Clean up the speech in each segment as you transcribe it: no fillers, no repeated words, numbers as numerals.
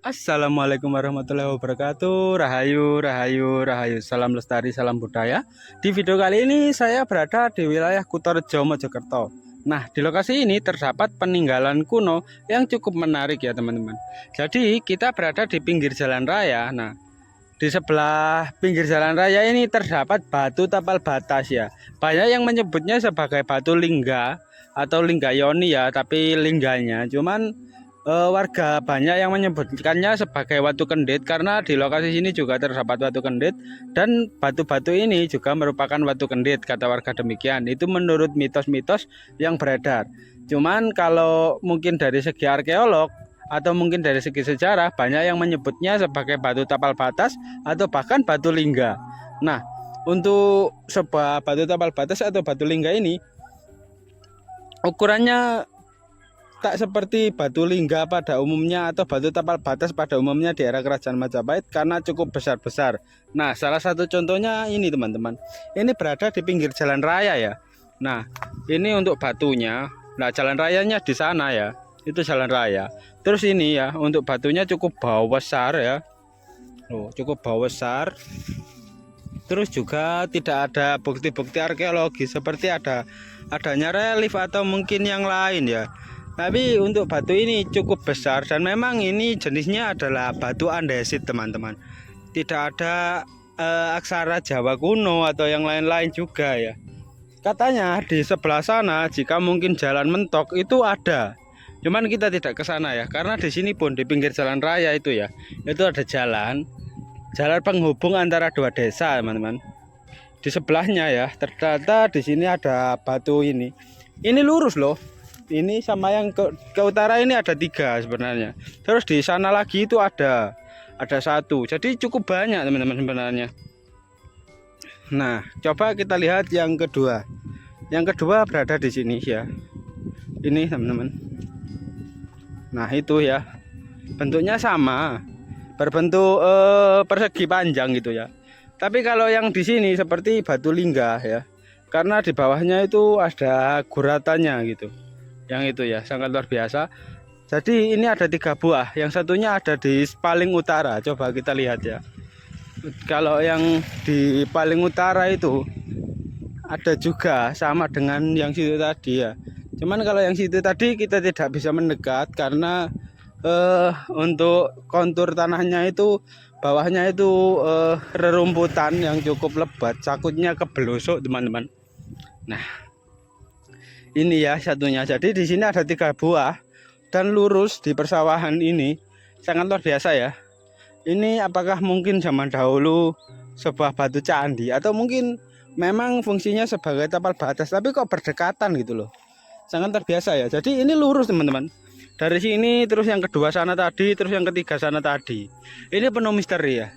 Assalamualaikum warahmatullahi wabarakatuh. Rahayu, rahayu, rahayu. Salam lestari, salam budaya. Di video kali ini saya berada di wilayah Kutorejo, Mojokerto. Nah, di lokasi ini terdapat peninggalan kuno yang cukup menarik ya teman-teman. Jadi kita berada di pinggir jalan raya. Nah, di sebelah pinggir jalan raya ini terdapat batu tapal batas ya. Banyak yang menyebutnya sebagai batu lingga atau linggayoni ya, tapi lingganya. Cuman warga banyak yang menyebutkannya sebagai Watu Kendit karena di lokasi sini juga terdapat Watu Kendit dan batu-batu ini juga merupakan Watu Kendit, kata warga demikian. Itu menurut mitos-mitos yang beredar. Cuman kalau mungkin dari segi arkeolog atau mungkin dari segi sejarah banyak yang menyebutnya sebagai batu tapal batas atau bahkan batu lingga. Nah, untuk sebuah batu tapal batas atau batu lingga ini ukurannya tak seperti batu lingga pada umumnya atau batu tapal batas pada umumnya di era Kerajaan Majapahit karena cukup besar-besar. Nah, salah satu contohnya ini teman-teman. Ini berada di pinggir jalan raya ya. Nah, ini untuk batunya. Nah, jalan rayanya di sana ya. Itu jalan raya. Terus ini ya, untuk batunya cukup besar ya. Oh, cukup besar. Terus juga tidak ada bukti-bukti arkeologi seperti adanya relief atau mungkin yang lain ya. Tapi untuk batu ini cukup besar dan memang ini jenisnya adalah batu andesit teman-teman. Tidak ada aksara Jawa kuno atau yang lain-lain juga ya. Katanya di sebelah sana jika mungkin jalan mentok itu ada. Cuman kita tidak ke sana ya karena di sini pun di pinggir jalan raya itu ya. Itu ada jalan penghubung antara dua desa teman-teman. Di sebelahnya ya ternyata di sini ada batu ini. Ini lurus loh. Ini sama yang ke utara ini ada 3 sebenarnya. Terus di sana lagi itu ada 1. Jadi cukup banyak teman-teman sebenarnya. Nah, coba kita lihat yang kedua. Yang kedua berada di sini ya. Ini teman-teman. Nah, itu ya. Bentuknya sama. Berbentuk persegi panjang gitu ya. Tapi kalau yang di sini seperti batu lingga ya. Karena di bawahnya itu ada guratannya gitu. Yang itu ya sangat luar biasa. Jadi ini ada 3 buah, yang satunya ada di paling utara. Coba kita lihat ya. Kalau yang di paling utara itu ada juga sama dengan yang situ tadi ya. Cuman kalau yang situ tadi kita tidak bisa mendekat karena untuk kontur tanahnya itu bawahnya itu rerumputan yang cukup lebat, takutnya kebelusuk teman-teman. Nah, ini ya satunya. Jadi di sini ada 3 buah dan lurus di persawahan ini sangat luar biasa ya. Ini apakah mungkin zaman dahulu sebuah batu candi atau mungkin memang fungsinya sebagai tapal batas tapi kok berdekatan gitu loh. Sangat luar biasa ya. Jadi ini lurus teman-teman. Dari sini terus yang kedua sana tadi, terus yang ketiga sana tadi. Ini penuh misteri ya.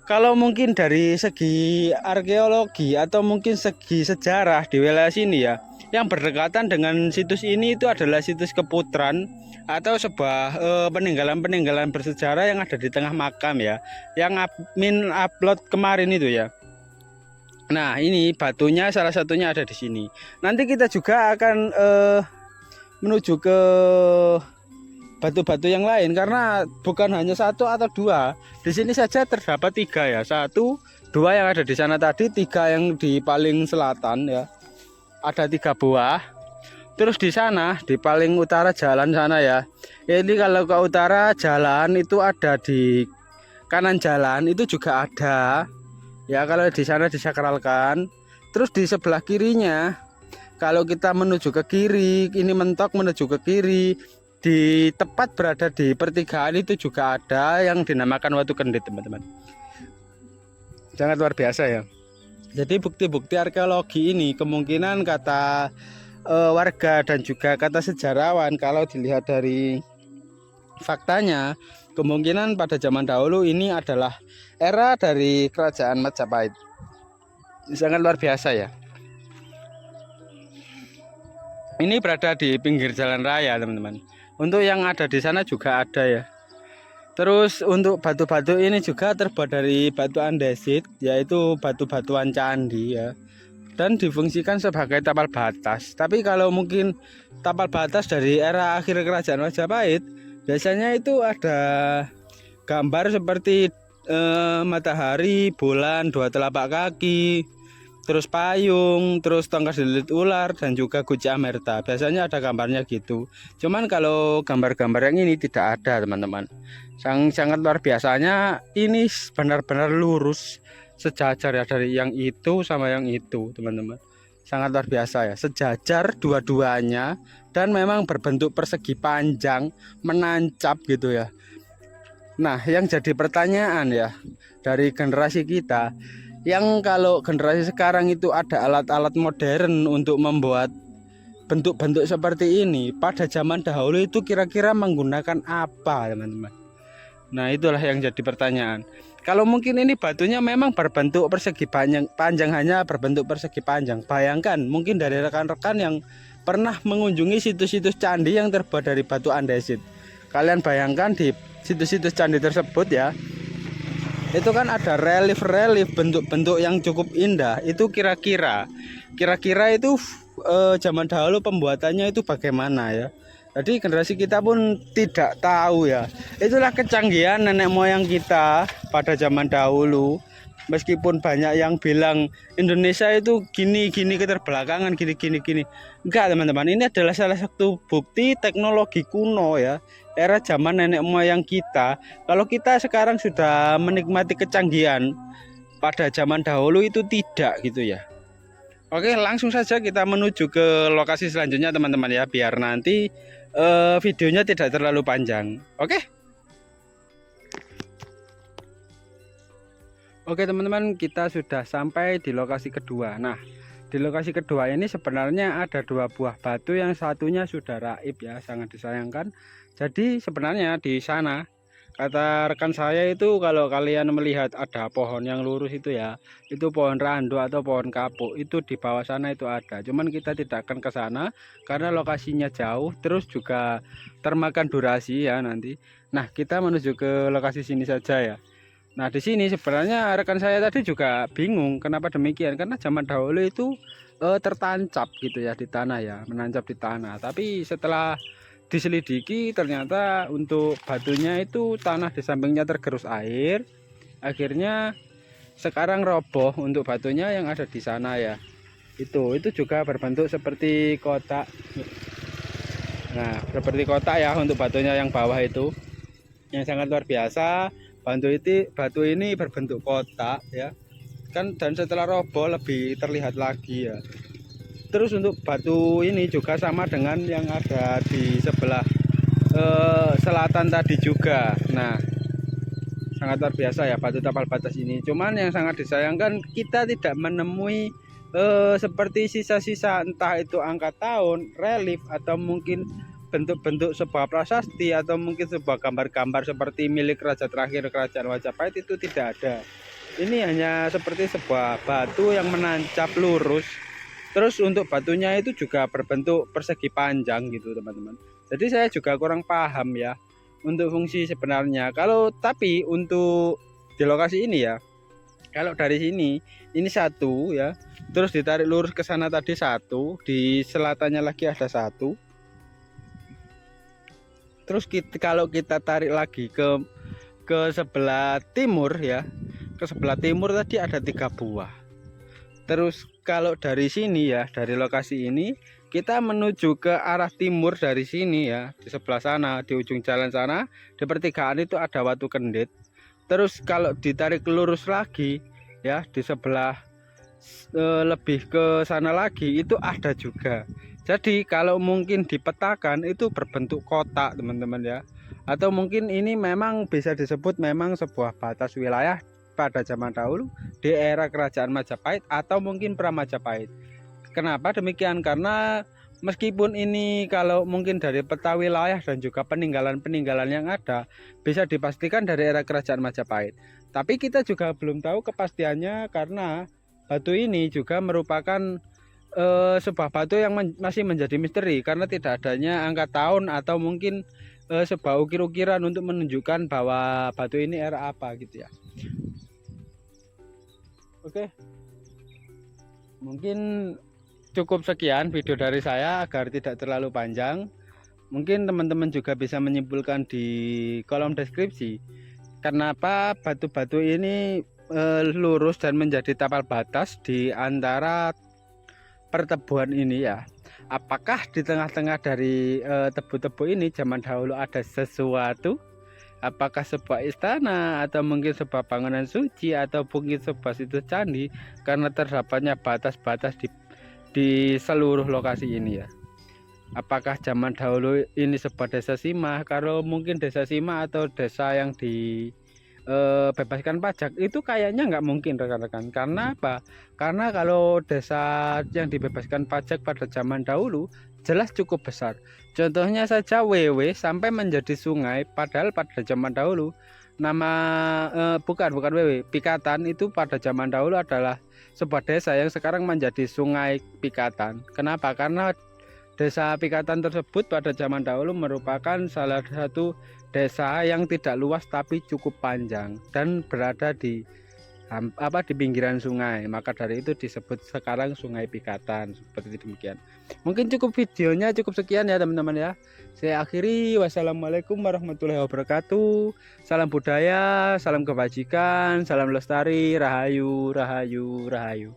Kalau mungkin dari segi arkeologi atau mungkin segi sejarah di wilayah sini ya, yang berdekatan dengan situs ini itu adalah situs Keputran atau sebuah peninggalan-peninggalan bersejarah yang ada di tengah makam ya, yang admin upload kemarin itu ya. Nah, ini batunya salah satunya ada di sini. Nanti kita juga akan menuju ke batu-batu yang lain karena bukan hanya 1 atau 2. Di sini saja terdapat 3 ya. 1, 2 yang ada di sana tadi, 3 yang di paling selatan ya. Ada 3 buah. Terus di sana di paling utara jalan sana ya. Ini kalau ke utara jalan itu ada di kanan jalan itu juga ada. Ya kalau di sana disakralkan. Terus di sebelah kirinya kalau kita menuju ke kiri, ini mentok menuju ke kiri. Di tepat berada di pertigaan itu juga ada yang dinamakan Watu Kendit teman-teman. Sangat luar biasa ya. Jadi bukti-bukti arkeologi ini kemungkinan kata warga dan juga kata sejarawan kalau dilihat dari faktanya kemungkinan pada zaman dahulu ini adalah era dari Kerajaan Majapahit. Sangat luar biasa ya. Ini berada di pinggir jalan raya teman-teman. Untuk yang ada di sana juga ada ya. Terus untuk batu-batu ini juga terbuat dari batu andesit, yaitu batu-batuan candi ya. Dan difungsikan sebagai tapal batas. Tapi kalau mungkin tapal batas dari era akhir Kerajaan Majapahit Biasanya itu ada gambar seperti matahari, bulan, dua telapak kaki, terus payung, terus tongkat dililit ular, dan juga guci amerta. Biasanya ada gambarnya gitu. Cuman kalau gambar-gambar yang ini tidak ada, teman-teman. Sangat luar biasanya, ini benar-benar lurus sejajar ya, dari yang itu sama yang itu, teman-teman. Sangat luar biasa ya, sejajar dua-duanya, dan memang berbentuk persegi panjang, menancap gitu ya. Nah, yang jadi pertanyaan ya dari generasi kita, yang kalau generasi sekarang itu ada alat-alat modern untuk membuat bentuk-bentuk seperti ini, pada zaman dahulu itu kira-kira menggunakan apa, teman-teman? Nah, itulah yang jadi pertanyaan. Kalau mungkin ini batunya memang berbentuk persegi panjang hanya berbentuk persegi panjang. Bayangkan mungkin dari rekan-rekan yang pernah mengunjungi situs-situs candi yang terbuat dari batu andesit. Kalian bayangkan di situs-situs candi tersebut ya, itu kan ada relief-relief bentuk-bentuk yang cukup indah. Itu kira-kira itu zaman dahulu pembuatannya itu bagaimana ya. Jadi generasi kita pun tidak tahu ya. Itulah kecanggihan nenek moyang kita pada zaman dahulu. Meskipun banyak yang bilang Indonesia itu gini keterbelakangan, gini. Enggak, teman-teman, ini adalah salah satu bukti teknologi kuno ya, era zaman nenek moyang kita. Kalau kita sekarang sudah menikmati kecanggihan, pada zaman dahulu itu tidak gitu ya. Oke, langsung saja kita menuju ke lokasi selanjutnya, teman-teman ya, biar nanti videonya tidak terlalu panjang. Oke teman-teman, kita sudah sampai di lokasi kedua. Nah, di lokasi kedua ini sebenarnya ada dua buah batu, yang satunya sudah raib ya, sangat disayangkan. Jadi sebenarnya di sana, kata rekan saya itu, kalau kalian melihat ada pohon yang lurus itu ya, itu pohon randu atau pohon kapuk, itu di bawah sana itu ada. Cuman kita tidak akan ke sana karena lokasinya jauh, terus juga termakan durasi ya nanti. Nah, kita menuju ke lokasi sini saja ya. Nah, di sini sebenarnya rekan saya tadi juga bingung kenapa demikian, karena zaman dahulu itu tertancap gitu ya di tanah ya, menancap di tanah. Tapi setelah diselidiki ternyata untuk batunya itu tanah di sampingnya tergerus air, akhirnya sekarang roboh untuk batunya yang ada di sana ya. Itu juga berbentuk seperti kotak. Nah, seperti kotak ya untuk batunya yang bawah itu, yang sangat luar biasa. Batu ini berbentuk kotak ya kan, dan setelah roboh lebih terlihat lagi ya. Terus untuk batu ini juga sama dengan yang ada di sebelah selatan tadi juga. Nah, sangat luar biasa ya batu tapal batas ini. Cuman yang sangat disayangkan, kita tidak menemui seperti sisa-sisa, entah itu angka tahun, relief, atau mungkin bentuk-bentuk sebuah prasasti, atau mungkin sebuah gambar-gambar seperti milik raja terakhir kerajaan Majapahit, itu tidak ada. Ini hanya seperti sebuah batu yang menancap lurus. Terus untuk batunya itu juga berbentuk persegi panjang gitu, teman-teman. Jadi saya juga kurang paham ya untuk fungsi sebenarnya. Tapi untuk di lokasi ini ya, kalau dari sini ini satu ya, terus ditarik lurus ke sana tadi satu, di selatannya lagi ada satu. Terus kalau kita tarik lagi ke sebelah timur ya, ke sebelah timur tadi ada 3 buah. Terus kalau dari sini ya, dari lokasi ini kita menuju ke arah timur dari sini ya, di sebelah sana, di ujung jalan sana, di pertigaan itu ada Watu Kendit. Terus kalau ditarik lurus lagi ya, di sebelah lebih ke sana lagi itu ada juga. Jadi kalau mungkin dipetakan itu berbentuk kotak, teman-teman ya. Atau mungkin ini memang bisa disebut memang sebuah batas wilayah pada zaman dahulu di era kerajaan Majapahit atau mungkin pra-Majapahit. Kenapa demikian? Karena meskipun ini kalau mungkin dari peta wilayah dan juga peninggalan-peninggalan yang ada bisa dipastikan dari era kerajaan Majapahit, tapi kita juga belum tahu kepastiannya, karena batu ini juga merupakan sebuah batu yang masih menjadi misteri, karena tidak adanya angka tahun atau mungkin sebuah ukir-ukiran untuk menunjukkan bahwa batu ini era apa gitu ya. Oke, mungkin cukup sekian video dari saya agar tidak terlalu panjang. Mungkin teman-teman juga bisa menyimpulkan di kolom deskripsi kenapa batu-batu ini lurus dan menjadi tapal batas di antara pertebuan ini ya. Apakah di tengah-tengah dari tebu-tebu ini zaman dahulu ada sesuatu? Apakah sebuah istana atau mungkin sebuah bangunan suci atau mungkin sebuah situs candi, karena terdapatnya batas-batas di seluruh lokasi ini ya. Apakah zaman dahulu ini sebuah desa Simah? Kalau mungkin desa Simah atau desa yang bebaskan pajak itu kayaknya nggak mungkin rekan-rekan. Karena apa? Karena kalau desa yang dibebaskan pajak pada zaman dahulu jelas cukup besar. Contohnya saja WW sampai menjadi sungai, padahal pada zaman dahulu nama bukan WW, Pikatan itu pada zaman dahulu adalah sebuah desa yang sekarang menjadi Sungai Pikatan. Kenapa? Karena desa Pikatan tersebut pada zaman dahulu merupakan salah satu desa yang tidak luas tapi cukup panjang dan berada di pinggiran sungai. Maka dari itu disebut sekarang Sungai Pikatan. Seperti demikian. Mungkin cukup videonya, cukup sekian ya teman-teman ya. Saya akhiri. Wassalamualaikum warahmatullahi wabarakatuh. Salam budaya, salam kebajikan, salam lestari, rahayu, rahayu, rahayu.